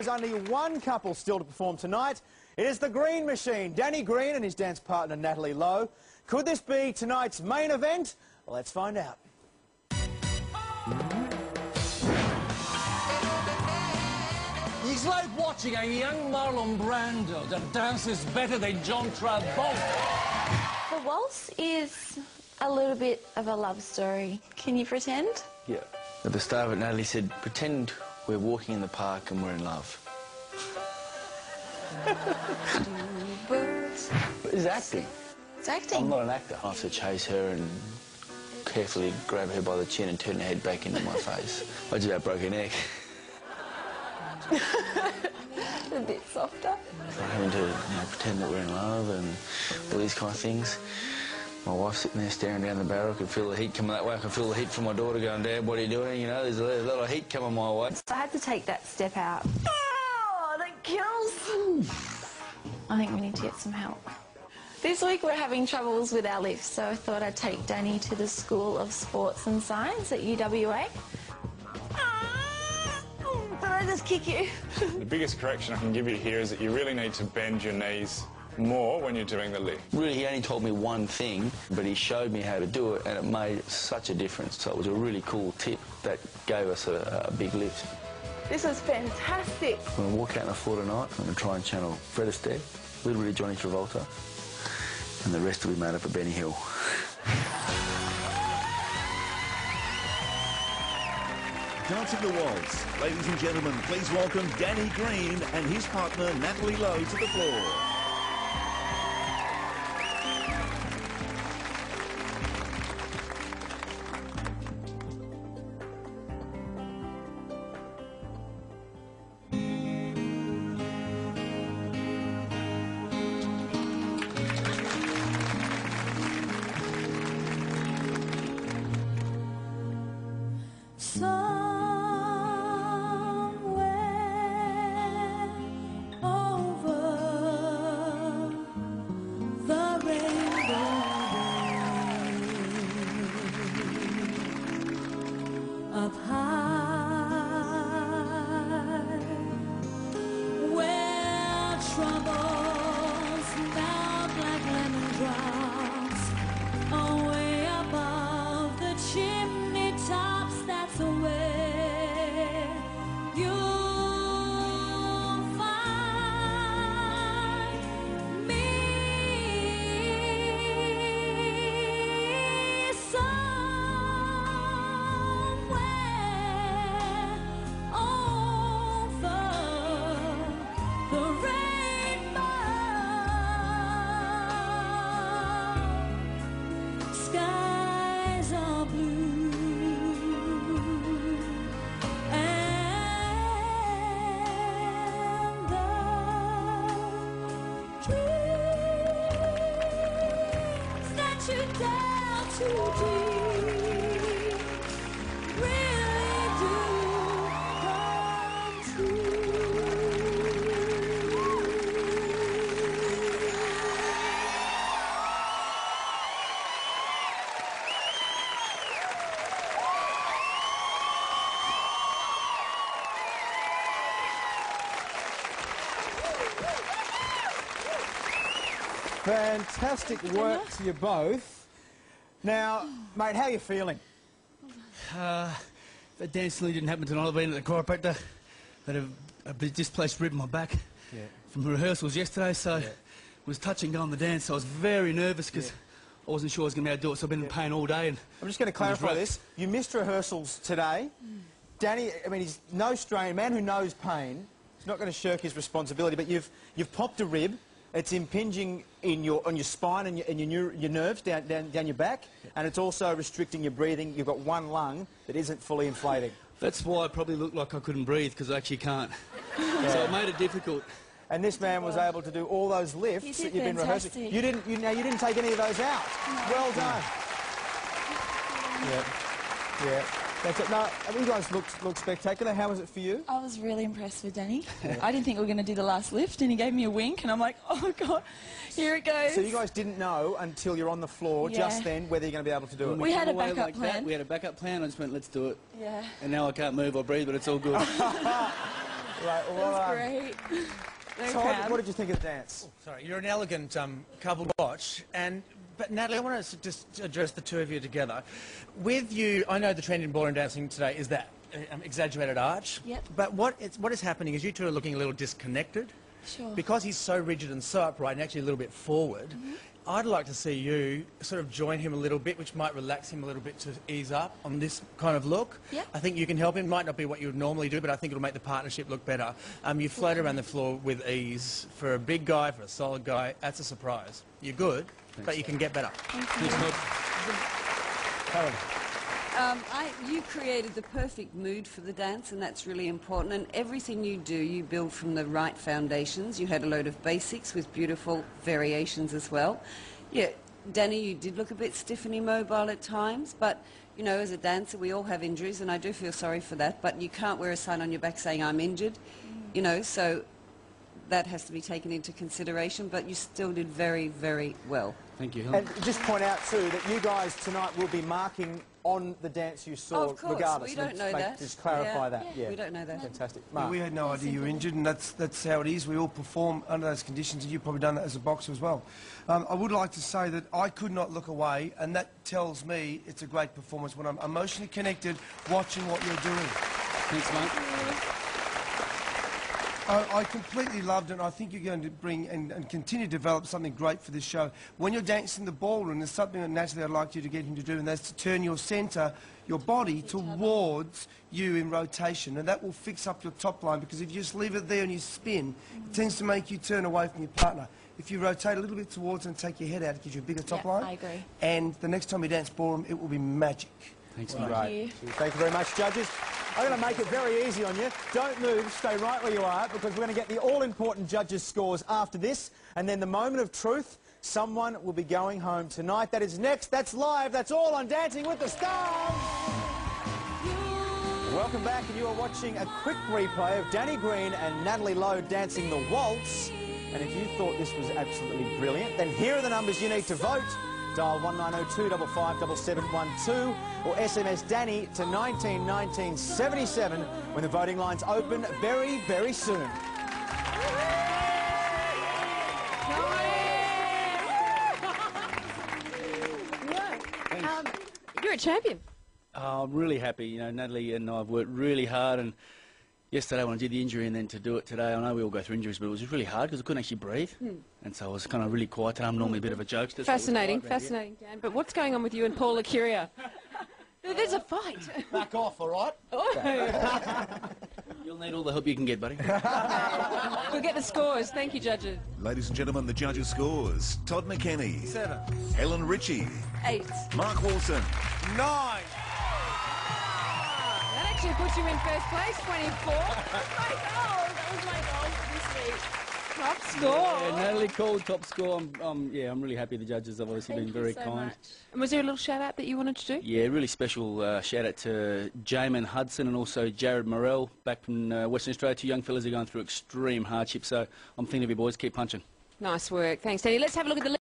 There's only one couple still to perform tonight. It is the Green Machine, Danny Green and his dance partner Natalie Lowe. Could this be tonight's main event? Well, let's find out. It's like watching a young Marlon Brando that dances better than John Travolta. The waltz is a little bit of a love story. Can you pretend? Yeah. At the start of it, Natalie said, pretend we're walking in the park and we're in love. It's acting. It's acting. I'm not an actor. I have to chase her and carefully grab her by the chin and turn her head back into my face. I just about broke her neck. A bit softer. So having to pretend that we're in love and all these kind of things. My wife's sitting there staring down the barrel. I can feel the heat coming that way. I can feel the heat from my daughter going, Dad, what are you doing? You know, there's a lot of heat coming my way. So I had to take that step out. Oh, that kills. I think we need to get some help. This week we're having troubles with our lifts, so I thought I'd take Danny to the School of Sports and Science at UWA. Did I just kick you? The biggest correction I can give you here is that you really need to bend your knees more when you're doing the lift. Really, he only told me one thing, but he showed me how to do it, and it made such a difference. So it was a really cool tip that gave us a big lift. This is fantastic. I'm going to walk out on the floor tonight. I'm going to try and channel Fred Astaire, a little bit of Johnny Travolta, and the rest will be made up of Benny Hill. Dancing the waltz. Ladies and gentlemen, please welcome Danny Green and his partner Natalie Lowe to the floor. Up high, where troubles melt like lemon drops, away above the chimney tops, that's where you'll find me. Too deep, really do come true. Fantastic work to you both. Now, mate, how are you feeling? That dance nearly didn't happen tonight. I've been at the chiropractor. I had a displaced rib in my back from rehearsals yesterday, so was touch and go on the dance. So I was very nervous because I wasn't sure I was going to be able to do it, so I've been in pain all day. And I'm just going to clarify this. You missed rehearsals today. Danny, I mean, he's no strain, man who knows pain. He's not going to shirk his responsibility, but you've popped a rib. It's impinging on your spine and your nerves down your back, and it's also restricting your breathing. You've got one lung that isn't fully inflating. That's why I probably looked like I couldn't breathe, because I actually can't. So it made it difficult. And this man was able to do all those lifts that you've been rehearsing. You didn't take any of those out. No. Well done. Yeah. That's it. No, you guys looked spectacular. How was it for you? I was really impressed with Danny. I didn't think we were going to do the last lift, and he gave me a wink, and I'm like, oh, God, here it goes. So you guys didn't know until you're on the floor just then whether you're going to be able to do it? We had a backup plan. We had a backup plan. I just went, let's do it. Yeah. And now I can't move or breathe, but it's all good. Right, well, That's great. No Todd, crowd. what did you think of the dance? Sorry, you're an elegant couple to watch. But Natalie, I want to just address the two of you together. With you, I know the trend in ballroom dancing today is that exaggerated arch. Yep. But what is happening is you two are looking a little disconnected. Sure. Because he's so rigid and so upright and actually a little bit forward, I'd like to see you sort of join him a little bit, which might relax him a little bit to ease up on this kind of look. Yep. I think you can help him. Might not be what you would normally do, but I think it'll make the partnership look better. You float around the floor with ease. For a big guy, for a solid guy, that's a surprise. You're good, but you can get better. Thanks, Todd. Helen. You created the perfect mood for the dance, and that's really important. And everything you do, you build from the right foundations. You had a load of basics with beautiful variations as well. Yeah, Danny, you did look a bit stiff and immobile at times, but, you know, as a dancer, we all have injuries, and I do feel sorry for that, but you can't wear a sign on your back saying, I'm injured, you know, so that has to be taken into consideration, but you still did very, very well. Thank you, Helen. And just point out, too, that you guys tonight will be marking on the dance you saw, Of course, regardless. we don't know that. Just clarify Yeah. that. Yeah. We don't know that. Fantastic. Mark. We had no idea you were injured, and that's how it is. We all perform under those conditions, and you've probably done that as a boxer as well. I would like to say that I could not look away, and that tells me it's a great performance when I'm emotionally connected watching what you're doing. Thanks, mate. I completely loved it, and I think you're going to bring and continue to develop something great for this show. When you're dancing the ballroom, there's something that naturally I'd like you to get him to do, and that's to turn your centre, your body, towards you in rotation, and that will fix up your top line, because if you just leave it there and you spin, it tends to make you turn away from your partner. If you rotate a little bit towards and take your head out, it gives you a bigger top line. I agree. And the next time you dance ballroom, it will be magic. Thanks, mate. Right. Thank you very much, judges. I'm going to make it very easy on you. Don't move, stay right where you are, because we're going to get the all-important judges' scores after this, and then the moment of truth, someone will be going home tonight. That is next, that's live, that's all on Dancing with the Stars. Welcome back, and you are watching a quick replay of Danny Green and Natalie Lowe dancing the waltz. And if you thought this was absolutely brilliant, then here are the numbers you need to vote. Dial 1902 55 7712 or SMS Danny to 191977 when the voting lines open very, very soon. You're a champion. I'm really happy. You know, Natalie and I have worked really hard, and yesterday when I did the injury and then to do it today, I know we all go through injuries, but it was really hard because I couldn't actually breathe. And so I was kind of really quiet today. I'm normally a bit of a jokester. Fascinating, fascinating, Dan. But what's going on with you and Paula Curia? There's a fight. Back off, all right? You'll need all the help you can get, buddy. We'll get the scores. Thank you, judges. Ladies and gentlemen, the judges' scores. Todd McKenny. 7. Helen Ritchie. 8. Mark Wilson. 9. That actually puts you in first place, 24. That was my goal this week. Top score. Yeah, Natalie called top score. I'm really happy the judges have obviously been very kind. And was there a little shout out that you wanted to do? Yeah, really special shout out to Jamin Hudson and also Jared Morrell back from Western Australia. Two young fellas are going through extreme hardship, so I'm thinking of you boys, keep punching. Nice work. Thanks, Danny. Let's have a look at the